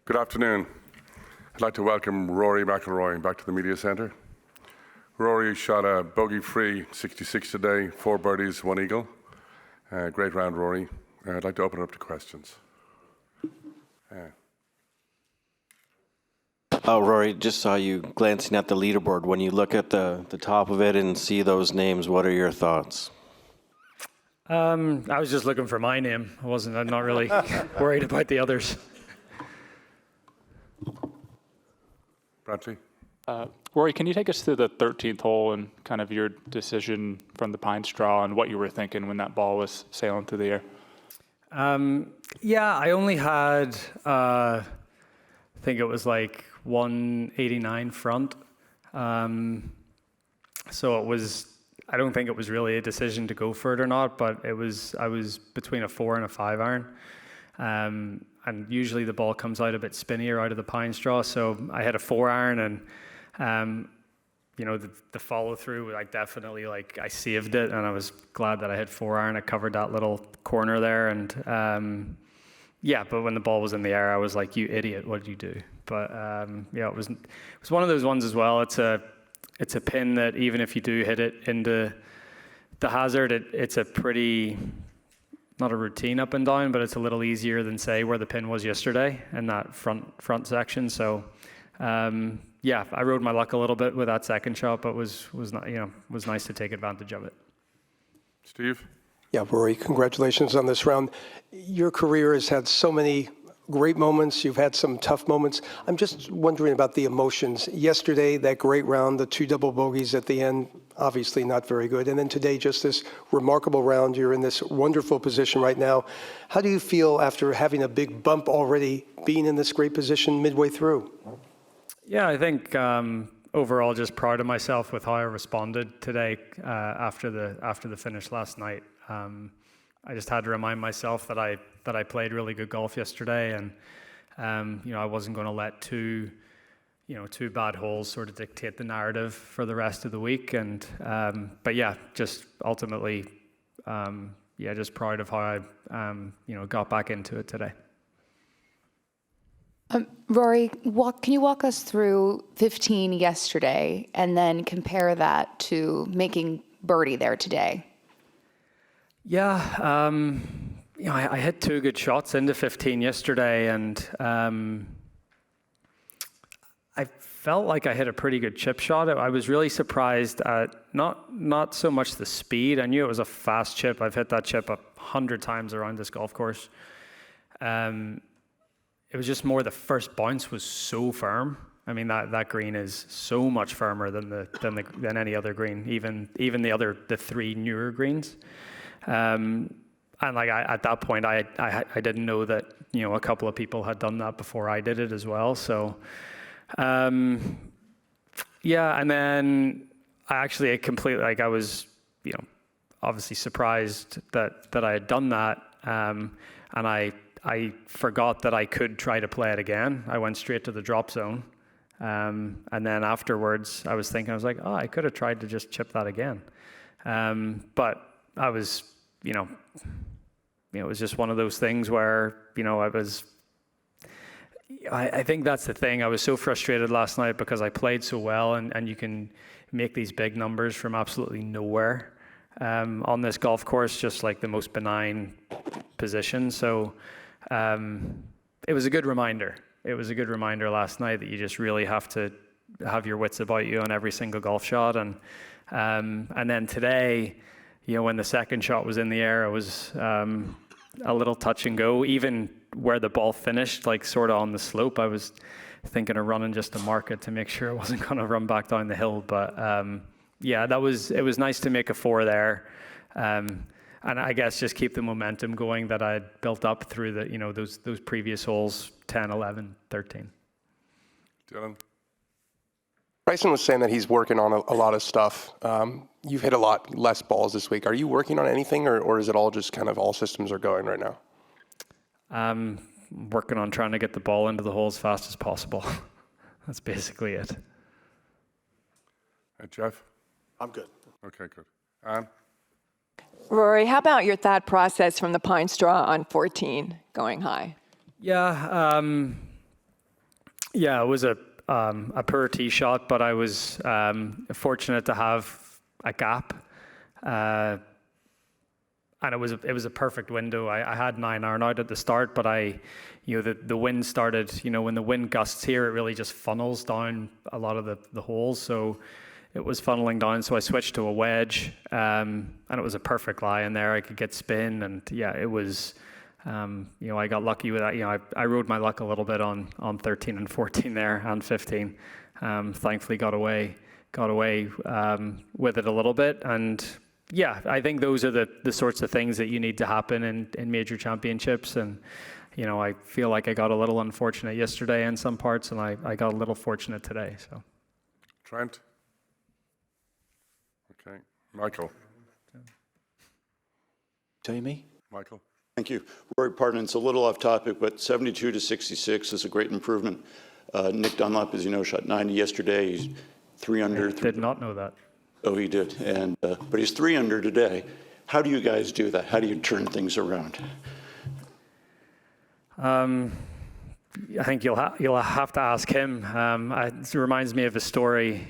Good afternoon. I'd like to welcome Rory McIlroy back to the media centre. Rory shot a bogey-free 66 today, 4 birdies, 1 eagle. Great round, Rory. I'd like to open it up to questions. Rory, just saw you glancing at the leaderboard. When you look at the top of it and see those names, what are your thoughts? I was just looking for my name. I'm not really worried about the others. Bradley? Rory, can you take us through the 13th hole and kind of your decision from the pine straw and what you were thinking when that ball was sailing through the air? Yeah, I only had, I think it was like 189 front. So it was, I don't think it was really a decision to go for it or not, but I was between a 4 and a 5 iron. And usually the ball comes out a bit spinnier out of the pine straw. So I had a 4 iron and, you know, the follow through, I definitely I saved it and I was glad that I had 4 iron. I covered that little corner there and, yeah, but when the ball was in the air, I was like, you idiot, what did you do? But yeah, it was one of those ones as well. It's a pin that even if you do hit it into the hazard, it's a pretty, not a routine up and down, but it's a little easier than say where the pin was yesterday in that front section. So yeah, I rode my luck a little bit with that second shot, but was not, you know, was nice to take advantage of it. Steve? Yeah, Rory, congratulations on this round. Your career has had so many great moments. You've had some tough moments. I'm just wondering about the emotions. Yesterday, that great round, the 2 double bogeys at the end, obviously not very good. And then today, just this remarkable round. You're in this wonderful position right now. How do you feel after having a big bump already, being in this great position midway through? Yeah, I think overall just proud of myself with how I responded today after the finish last night. I just had to remind myself that I played really good golf yesterday, and you know, I wasn't going to let two bad holes sort of dictate the narrative for the rest of the week. And but yeah, just ultimately, yeah, just proud of how I got back into it today. Rory, can you walk us through 15 yesterday and then compare that to making birdie there today? Yeah, you know, I hit 2 good shots into 15 yesterday, and I felt like I hit a pretty good chip shot. I was really surprised at not so much the speed. I knew it was a fast chip. I've hit that chip 100 times around this golf course. It was just more the first bounce was so firm. I mean, that green is so much firmer than any other green, even the 3 newer greens. And like at that point, I didn't know that, you know, a couple of people had done that before I did it as well. So, yeah, and then I completely, like, I was, you know, obviously surprised that I had done that, and I forgot that I could try to play it again. I went straight to the drop zone, and then afterwards, I was like, oh, I could have tried to just chip that again, but I was, you know, it was just one of those things where, you know, I think that's the thing. I was so frustrated last night because I played so well, and you can make these big numbers from absolutely nowhere on this golf course, just like the most benign position. So it was a good reminder. It was a good reminder last night that you just really have to have your wits about you on every single golf shot. And then today, you know, when the second shot was in the air, it was a little touch and go. Even where the ball finished, like sort of on the slope, I was thinking of running just to mark it to make sure it wasn't going to run back down the hill. But yeah, it was nice to make a 4 there. And I guess just keep the momentum going that I had built up through the, you know, those previous holes, 10, 11, 13. Dylan? Bryson was saying that he's working on a lot of stuff. You've hit a lot less balls this week. Are you working on anything, or is it all just kind of all systems are going right now? I'm working on trying to get the ball into the hole as fast as possible. That's basically it. Jeff? I'm good. Okay, good. Anne? Rory, how about your thought process from the pine straw on 14 going high? Yeah, Yeah, it was a poor tee shot, but I was fortunate to have a gap, and it was a perfect window. I had 9-iron out at the start, but the wind started. When the wind gusts here, it really just funnels down a lot of the holes. So it was funneling down. So I switched to a wedge, and it was a perfect lie in there. I could get spin, and yeah, it was. I got lucky with that. I rode my luck a little bit on 13 and 14 there, and 15. Thankfully got away with it a little bit. And yeah, I think those are the sorts of things that you need to happen in major championships. And, I feel like I got a little unfortunate yesterday in some parts, and I got a little fortunate today. So, Trent? Okay. Michael? Tell you me? Michael? Thank you. Rory, pardon, it's a little off topic, but 72 to 66 is a great improvement. Nick Dunlop, as you know, shot 90 yesterday. He's 3 under. I did not know that. Oh, he did. And but he's 3 under today. How do you guys do that? How do you turn things around? I think you'll have to ask him. It reminds me of a story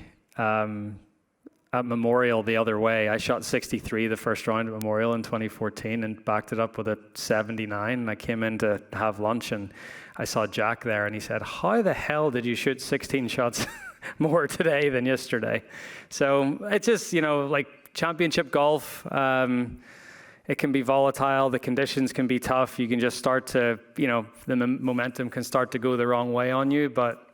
at Memorial the other way. I shot 63 the first round at Memorial in 2014 and backed it up with a 79. And I came in to have lunch and I saw Jack there and he said, "How the hell did you shoot 16 shots more today than yesterday?" So it's just, like championship golf, it can be volatile. The conditions can be tough. You can just start to, the momentum can start to go the wrong way on you. But,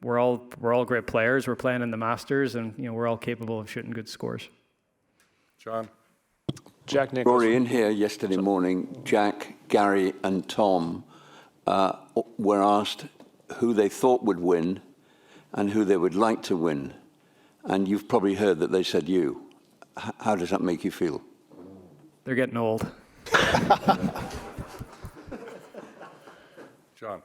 we're all great players. We're playing in the Masters, and we're all capable of shooting good scores. John? Jack Nicklaus. Rory, in here yesterday morning, Jack, Gary, and Tom were asked who they thought would win and who they would like to win. And you've probably heard that they said you. How does that make you feel? They're getting old. John?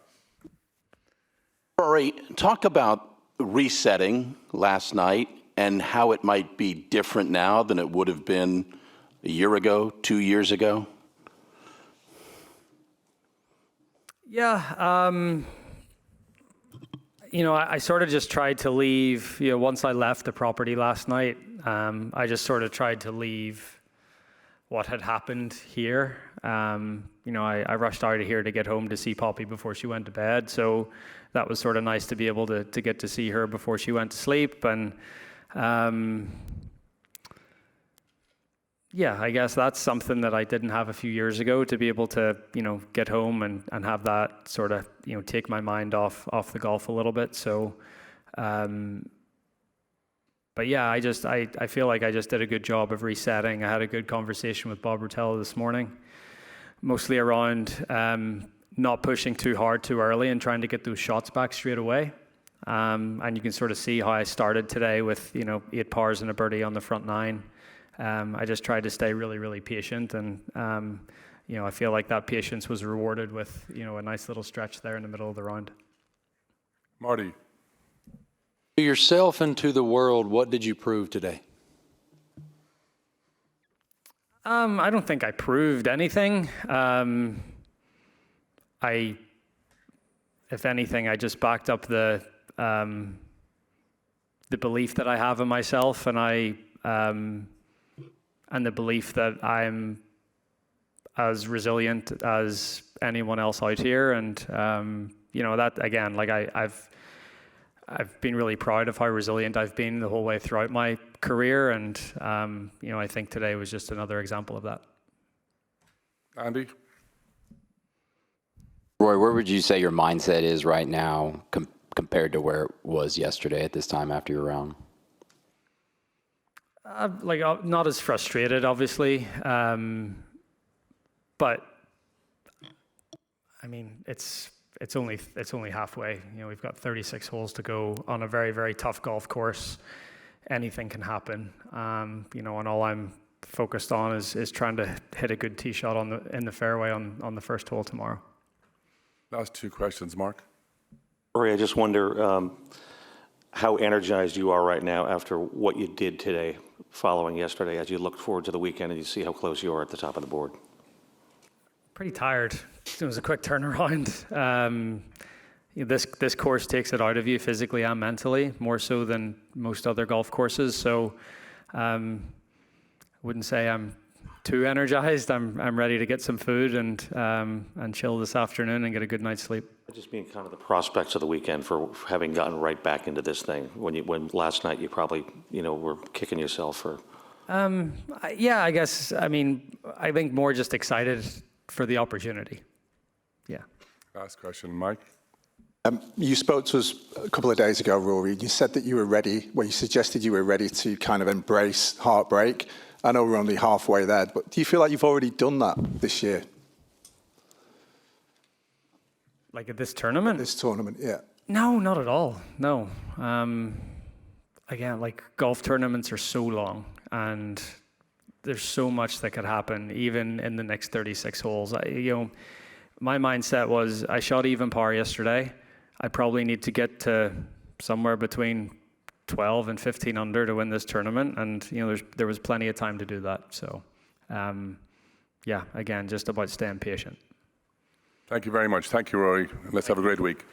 Rory, talk about resetting last night and how it might be different now than it would have been a year ago, 2 years ago. Yeah, I sort of just tried to leave, once I left the property last night, I just sort of tried to leave what had happened here. I rushed out of here to get home to see Poppy before she went to bed. So that was sort of nice to be able to get to see her before she went to sleep. And I guess that's something that I didn't have a few years ago, to be able to, get home and have that sort of, take my mind off the golf a little bit. So, but yeah, I feel like I just did a good job of resetting. I had a good conversation with Bob Rotella this morning, mostly around not pushing too hard too early and trying to get those shots back straight away. And you can sort of see how I started today with, 8 pars and a birdie on the front 9. I just tried to stay really, really patient. And, I feel like that patience was rewarded with, a nice little stretch there in the middle of the round. Marty? To yourself and to the world, what did you prove today? I don't think I proved anything. If anything, I just backed up the belief that I have in myself, and the belief that I'm as resilient as anyone else out here. And that again, like I've been really proud of how resilient I've been the whole way throughout my career, and I think today was just another example of that. Andy? Roy, where would you say your mindset is right now compared to where it was yesterday at this time after your round? Not as frustrated, obviously, but I mean, it's only halfway. We've got 36 holes to go on a very, very tough golf course. Anything can happen, and all I'm focused on is trying to hit a good tee shot in the fairway on the first hole tomorrow. Last 2 questions, Mark. Rory, I just wonder how energized you are right now after what you did today, following yesterday, as you look forward to the weekend and you see how close you are at the top of the board. Pretty tired. It was a quick turnaround. this course takes it out of you physically and mentally, more so than most other golf courses. So I wouldn't say I'm too energized. I'm ready to get some food and chill this afternoon and get a good night's sleep. Just being kind of the prospects of the weekend for having gotten right back into this thing. When last night you probably, were kicking yourself for. Yeah, I guess. I mean, I think more just excited for the opportunity. Yeah. Last question, Mike. You spoke to us a couple of days ago, Rory. You said that you were ready, you suggested you were ready to kind of embrace heartbreak. I know we're only halfway there, but do you feel like you've already done that this year? Like at this tournament? This tournament, yeah. No, not at all. No. Again, like golf tournaments are so long and there's so much that could happen even in the next 36 holes. My mindset was I shot even par yesterday. I probably need to get to somewhere between 12 and 15 under to win this tournament, and there was plenty of time to do that. So, yeah, again, just about staying patient. Thank you very much. Thank you, Rory. Let's have a great week.